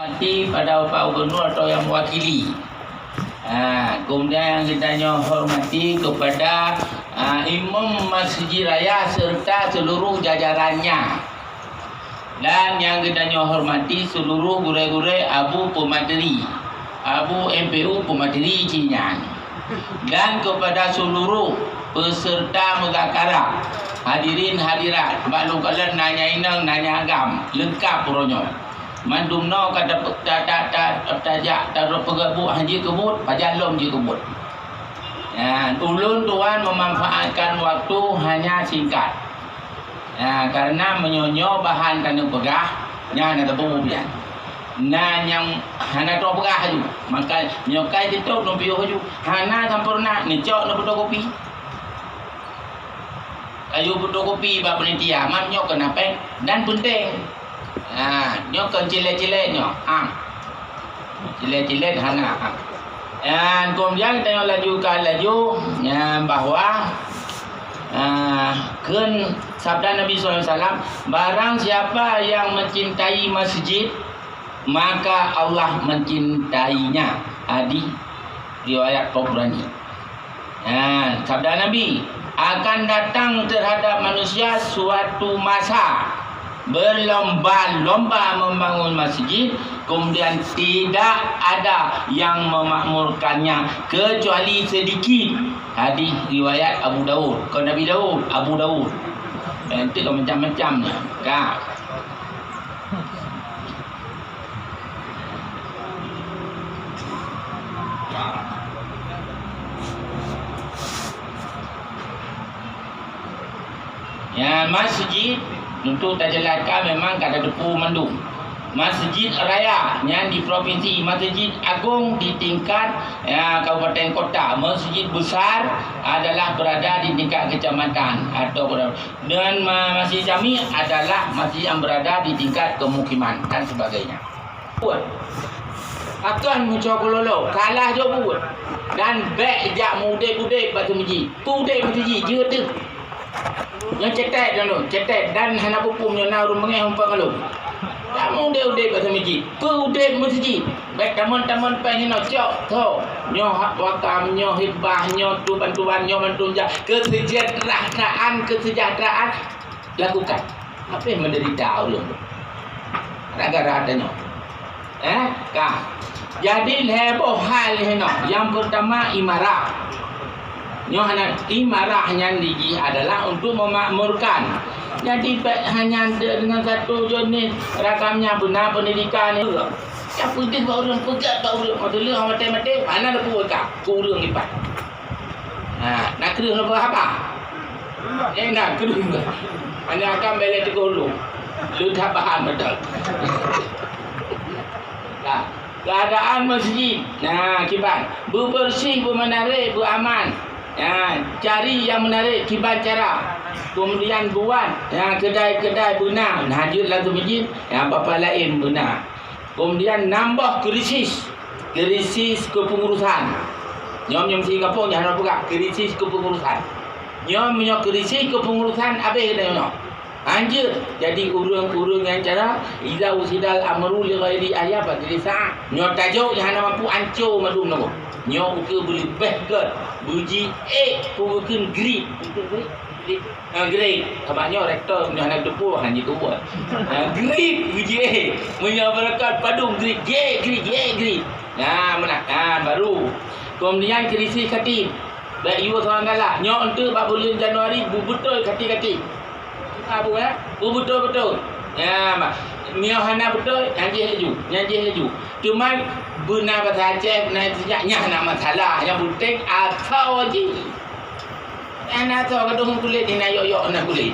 Mati pada Pak Gubernur atau yang mewakili. Kemudian yang kita hormati kepada Imam Masjid Raya serta seluruh jajarannya. Dan yang kita hormati seluruh gure-gure Abu Pemateri, Abu MPU Pemateri Cinyan. Dan kepada seluruh peserta muzakara, hadirin hadirat, maklum kalian nanya inang nanya agam, lengkap puronyo. Mandumno kata tajak taruh pegabuk haji kebut pajalom je kebut. Ulun tuan memanfaatkan waktu hanya singkat. Karena menyonyo bahan kena pegah nya nak tepung bian. Nah yang hana tu pegah ju. Maka nyokai titok no piyo ju. Hana sampurna necok no fotokopi. Kayu fotokopi ba penitia mam nyok kena pek dan penting. Nyok kan cilet-cilet nyok. Cilet-cilet hana. Dan kemudian kita lanjutkan bahwa sabda Nabi SAW, barang siapa yang mencintai masjid maka Allah mencintainya. Hadis riwayat Tabrani. Sabda Nabi, akan datang terhadap manusia suatu masa berlomba-lomba membangun masjid, kemudian tidak ada yang memakmurkannya kecuali sedikit. Hadis riwayat Abu Daud. Kau Nabi Daud, Abu Daud. Nanti kau macam-macam ni. Kak. Ya, masjid untuk tak jelaskan memang kada depu mandung. Masjid raya yang di provinsi, masjid agung di tingkat kabupaten kota, masjid besar adalah berada di tingkat kecamatan atau dan masjid jami adalah masjid yang berada di tingkat kemukiman dan sebagainya. Buat akan mencoba lolo kalah je buat dan baik jak mude-mude batu masjid. Pude masjid je tu. Yang cetek dulu, cetek dan hana pupum yang nak rumah humpang lu. Kamu udah bahasa masjid, udah masjid. Baik teman-teman pengen cok, tho, nyoh wakam, nyoh hibah, nyoh tu bantuan, nyoh bantuan, kesejahteraan lakukan. Apa yang menderita ulun? Gara-gara ada nyoh. Kah. Jadi heboh hal ni noh. Yang pertama imarah. Imarahnya lagi adalah untuk memakmurkan. Jadi hanya dengan satu jenis rakamnya benar pendidikan ni. Siapa dia baru pegat baru dulu mati-mati mana ada puaka kurang lipat. Nak kena apa? Nak kena. Hanya akan balik ke gulu. Lu dah bahan betul. Keadaan masjid. Kibat bersih, bermenarik, beraman. Cari yang menarik kibat cara. Kemudian buat kedai-kedai benar. Hadirlah ke masjid apa lain benar. Kemudian nambah krisis kepengurusan. Nyom si kapung jangan buka krisis kepengurusan. Nyom krisis kepengurusan habis dah nyom. Anjir jadi urung-urung yang cara iza usidal amru li ghairi ayat padrisa. Nyom tajuk jangan mampu ancur madum nopo. Nyom ke boleh behker buji pukul grip grip kabarnya rektor jangan depu hanya tu buat grip buji menyabarakan padung grip grip menakan baru kemudian krisis khatib baik you seorang galak nyok untuk 4 bulan Januari betul kati-kati betul Miohana betul nyanjih laju cuma benar bahasa Aceh benar sejaknya nak masalah yang penting asal je anak asal kadung kulit ni nak yok-yok nak kulit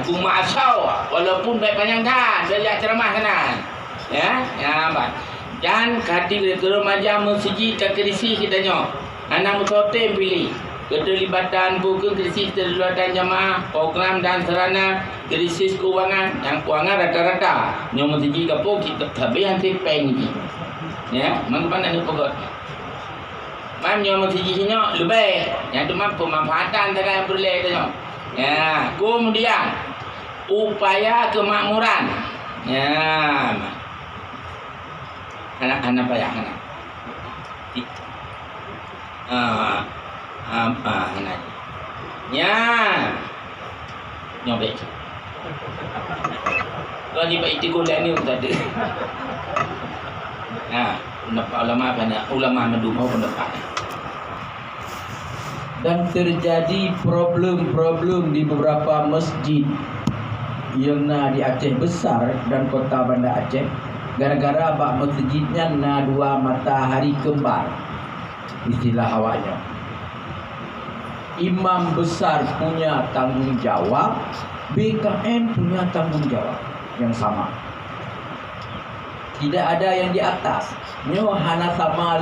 cuma asal walaupun baik panjang kan belajar ceramah kanan dan khatib remaja masjid kekrisi kita nyok anak musotem pilih keterlibatan buku krisis keterlibatan jamaah, program dan sarana, krisis keuangan. Yang keuangan rata-rata nyom masjid kapung kita habis hanti peng ni. Mana ni pokok. Mam nyom masjid sini lebih. Yang tu mam pemanfaatan tak yang boleh tu nyom. Kemudian upaya kemakmuran. Anak payah anak. Anak. Ya. Nyobek. Kalau ni baik tiga bulan ni tadi. Pendapat ulama banyak. Ulama mendukung pendapat. Dan terjadi problem-problem di beberapa masjid yang di Aceh besar dan kota Banda Aceh, gara-gara bak masjidnya dua matahari kembar, istilah awaknya. Imam besar punya tanggung jawab, BKM punya tanggung jawab yang sama. Tidak ada yang di atas. Nyo hana sama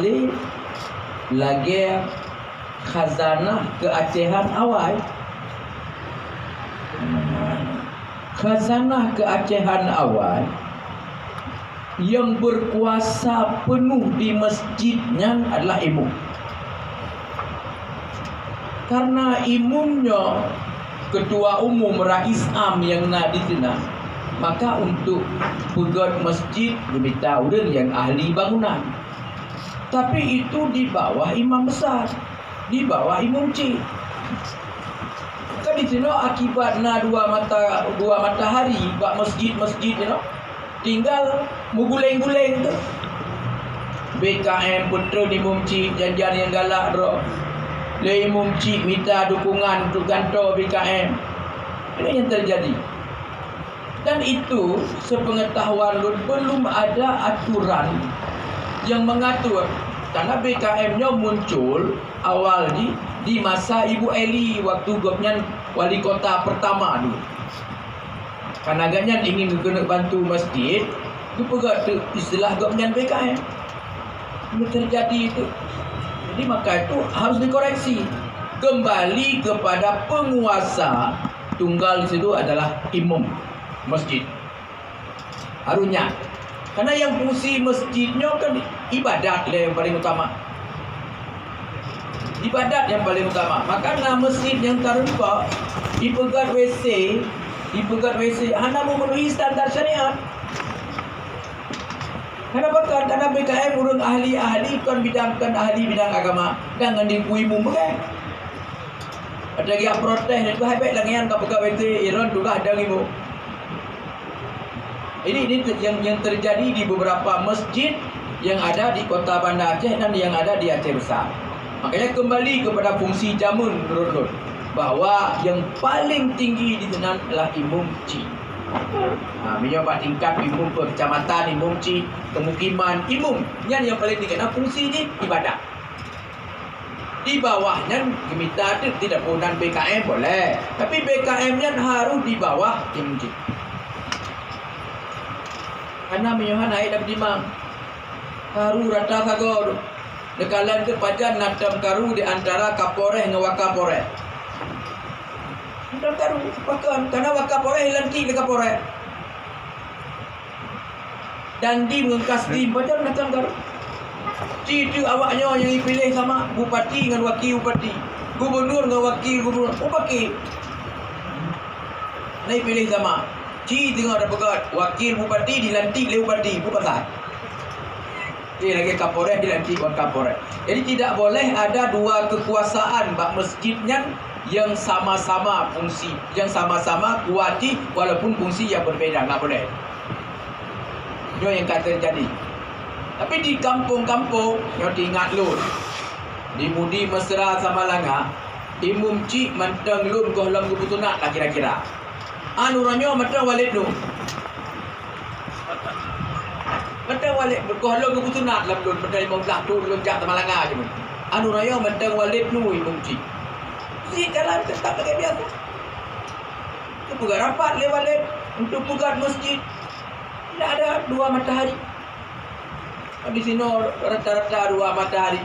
lagi khazanah keacehan awal. Khazanah keacehan awal yang berkuasa penuh di masjidnya adalah imam. Karena imamnya ketua umum rais am yang nak di sana, maka untuk pegat masjid diminta orang yang ahli bangunan. Tapi itu di bawah imam besar, di bawah imam cik. Kan di sana akibatnya dua matahari bak masjid tinggal menguleng-guleng tu. BKM putra imam cik janjian yang galak roh. Le imam cik minta dukungan untuk kantor BKM. Ini yang terjadi. Dan itu sepengetahuan Lun belum ada aturan yang mengatur. Karena BKM-nya muncul awal di masa Ibu Eli waktu gopnya wali kota pertama dulu. Karena agaknya ingin kena bantu masjid, itu pegat istilah gopnya BKM. Ini terjadi itu. Jadi maka itu harus dikoreksi. Kembali kepada penguasa tunggal di situ adalah imam masjid. Harusnya. Karena yang fungsi masjidnya kan ibadat yang paling utama. Ibadat yang paling utama. Maka masjid yang terlupa dipegat WC, hanya memenuhi standar syariat. Karena BKM urang ahli-ahli kan ahli bidang agama jangan dikuimu bukan. Ada lagi yang protes itu habis langian tak pegang WC Iran juga ada lagi. Ini yang terjadi di beberapa masjid yang ada di kota Banda Aceh dan yang ada di Aceh besar. Makanya kembali kepada fungsi jamun menurut bahwa yang paling tinggi di sana adalah imam cik. Menyobat tingkat imam kecamatan, imam cik, pemukiman, imam yang paling tinggi. Nah, fungsi ini ibadah. Di bawahnya minta tidak punan BKM boleh, tapi BKM-nya harus di bawah imam cik. Karena menyohan naik dapat dimang karu rata sagor dekalan ke pajan natam karu di antara kapoleh dengan wakapoleh. Natam karu pakan karena wakapoleh lanti ke kapoleh. Dan di mengkas di pajan natam karu. Citu awaknya yang dipilih sama bupati dengan wakil bupati, gubernur dengan wakil gubernur. Bupati. Naik pilih sama. Tengok ada pegat wakil bupati dilantik oleh bupati bupati. Dia lagi kapolres dilantik oleh kapolres. Jadi tidak boleh ada dua kekuasaan bak masjidnya yang sama-sama fungsi, yang sama-sama kuati walaupun fungsi yang berbeza, tak boleh. Itu yang akan terjadi. Tapi di kampung-kampung yang diingat lun, di Mudi Mesra sama Langa, imam cik mantang lun kohlam kebutuhan lah kira-kira. Ranyo mata walid tu. Mata walid berkohlo kebutuhan dalam lun pada 15 tu lun jak Tamalanga je. Ranyo mata walid tu imam cik. Si jalan tetap pakai biasa. Tu pegang rapat le walid untuk pegang masjid. Tidak ada dua matahari. Di sini rata-rata dua matahari.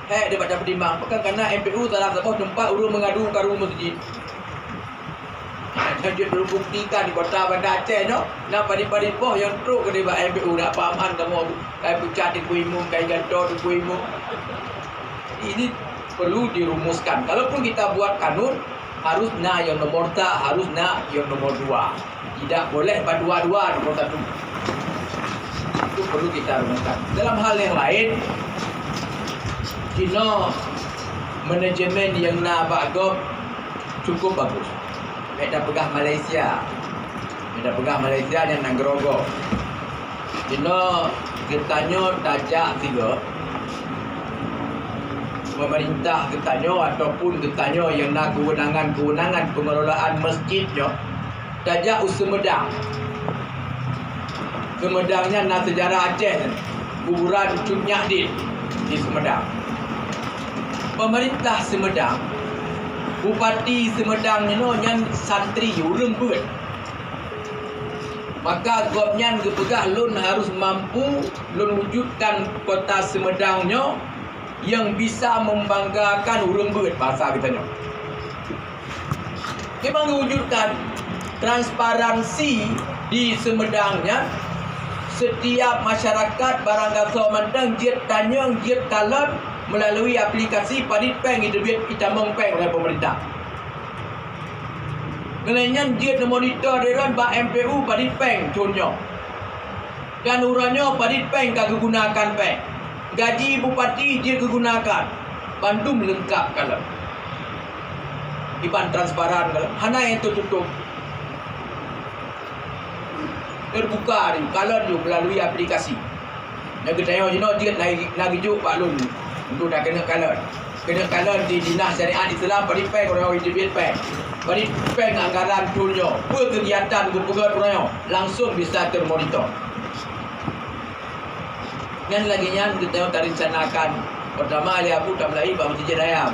Dia baca pertimbang. Bukan karena MPU salah satu tempat urung mengadu karu masjid. Dia berbuktikan di kota Banda Aceh no. Nak padi-padi poh yang truk ke debat MPU nak pahaman kamu kai pucat di kuimu kai gantor di kuimu. Ini perlu dirumuskan. Kalaupun kita buat kanun harus nak yang nomor tak, harus nak yang nomor 2. Tidak boleh dua-dua nomor 1. Itu perlu kita renungkan. Dalam hal yang lain, Cina manajemen yang nak bagus cukup bagus. Mereka pegang Malaysia. Mereka pegang Malaysia yang nak gerogok. Cina getanya tajak tiga. Pemerintah getanya ataupun getanya yang nak kewenangan pengelolaan masjidnya tajak Semedang. Semedangnya nak sejarah Aceh, kuburan Cut Nyahdin di Semedang. Pemerintah Semedang, Bupati Semedang ni yang santri urang pun. Maka government kepegah lun harus mampu lun wujudkan kota Semedangnya yang bisa membanggakan urang pun bahasa kita. Memang wujudkan transparansi di Semedangnya. Setiap masyarakat barang kata mandang jet tanyang jet kalan melalui aplikasi Padit Peng itu duit Itamong Peng oleh pemerintah. Kemudian jet monitor deran ba MPU Padit Peng contohnya. Dan uranya Padit Peng kagak gunakan peng. Gaji bupati dia kegunakan. Bandung lengkap kalau. Iban transparan kalau. Hana yang tertutup. Terbuka ni kalau dia melalui aplikasi. Yang kita tengok dia nak hidup Pak Lun untuk dah kena kalon. Kena kalon di Dinas Syariat Islam Padit Peng orang duit peng. Padit Peng anggaran tunjuk. Apa kegiatan berpegat orang langsung bisa termonitor. Dan lagi yang kita tak rencanakan pertama Ali Abu tak mulai bahawa Masjid Raya.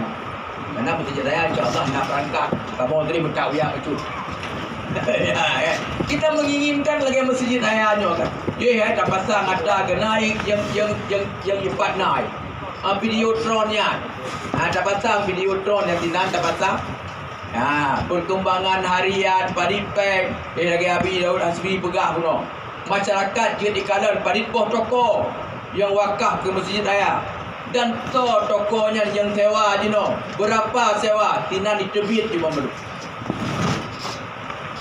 Mana Masjid Raya insya-Allah nak berangkat. Kamu tadi minta uyak itu. Ya. Kita menginginkan lagi Masjid Rayanya kan. Dia dah pasang ada naik yang cepat naik. Videotronnya. Dah pasang videotron yang tinang dah pasang. Perkembangan harian Padit Peng. Lagi Abi Daud Hasbi pegah pun. Masyarakat dia dikalan Padit Poh toko yang wakaf ke Masjid Raya. Dan tokonya yang sewa jino. Berapa sewa? Tinang ditebit cuma belum.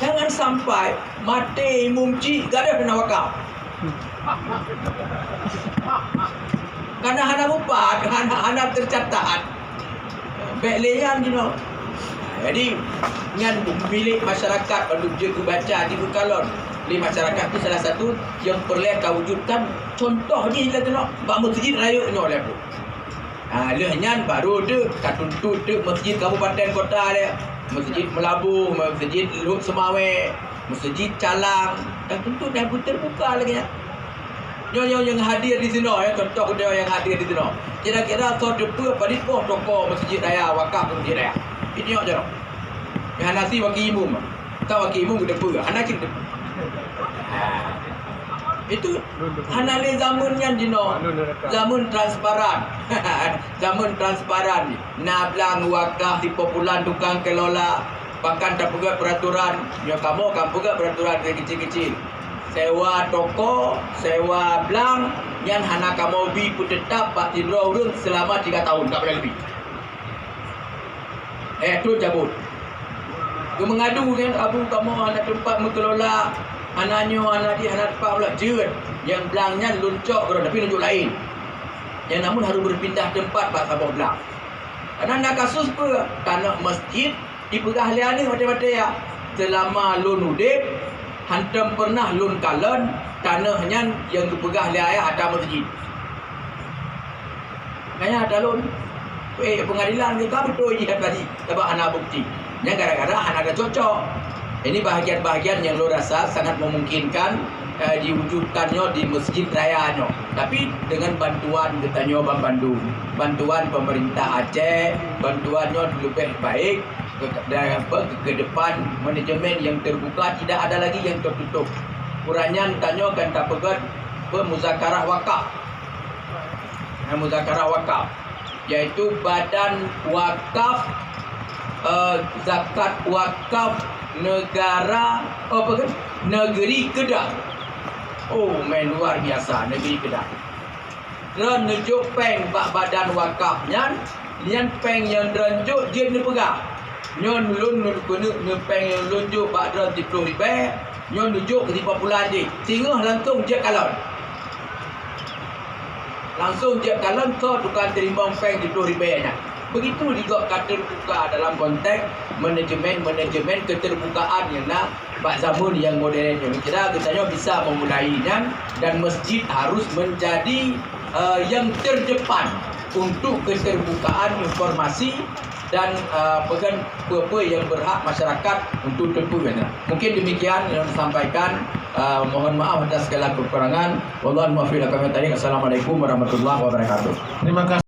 Jangan sampai mati mumci gak ada kena wakaf. Karena hana bupat, hana tercatat. Bekleyan Jadi dengan milik masyarakat perlu juga baca di bukalon. Di masyarakat itu salah satu yang perlu wujudkan contoh ni lah tengok bak Masjid Raya ni oleh tu. Lehnya baru tu katuntut tu masjid kabupaten kota dia. Masjid Melabu, Masjid Lut Semawe, Masjid Calang. Dan tentu dah terbuka lagi ya. Yang hadir di sini ya, contoh dia yang hadir di sini. Kira-kira so depa Padit Poh toko Masjid Raya wakaf Masjid Raya. Ini aja dong. Yang nasi wakil imam. Tak wakil imam depa, anak kita. Itu hanale zaman yang dino zaman transparan. Zaman transparan. Nablang wakaf di populan tukang kelola bahkan tak pegat peraturan. Ya kamu kan pegat peraturan kecil-kecil. Sewa toko, sewa blang yang hana kamu bi pun tetap Pak Tindro urang selama 3 tahun tak boleh lebih. Tu cabut. Dia mengadu kan abu kamu anak tempat mengelola anaknya anak dia anak tempat pula jeut yang belangnya luncok orang tapi nunjuk lain. Yang namun harus berpindah tempat Pak Sabah belang. Karena nak kasus apa? Tanah masjid dipegah liane macam-macam ya. Selama lun udip hantam pernah lun kalon tanahnya yang dipegah liane ada masjid. Kaya ada lun pengadilan kita betul jihad tadi sebab anak bukti. Yang gara-gara anak ada cocok. Ini bahagian-bahagian yang lo rasa sangat memungkinkan diwujudkannya di Masjid Rayanya. Tapi dengan bantuan katanya Bang Bandung, bantuan pemerintah Aceh, bantuannya lebih baik ke depan manajemen yang terbuka, tidak ada lagi yang tertutup. Kurangnya tanya kan tak pegat muzakarah wakaf. Muzakarah wakaf yaitu badan wakaf zakat wakaf negara negeri Kedah. Main luar biasa negeri Kedah. Dan nunjuk peng bak badan wakafnya, lian peng yang renjuk dia ni pegang. Nyon lun kena peng yang lunjuk bak dran 10 ribu, nyon nunjuk ke 50 dia. Sehingga langsung je kalon. langsung dia kalang tu tukar terima peng di ribetnya. Begitu juga keterbukaan dalam konteks manajemen keterbukaan yang nak Pak zaman yang moden yang kira katanya bisa memulainya, dan masjid harus menjadi yang terdepan untuk keterbukaan informasi dan pegan apa yang berhak masyarakat untuk tempuhnya. Mungkin demikian yang disampaikan. Mohon maaf atas segala kekurangan. Wallahual muwaffiq. Assalamualaikum warahmatullahi wabarakatuh. Terima kasih.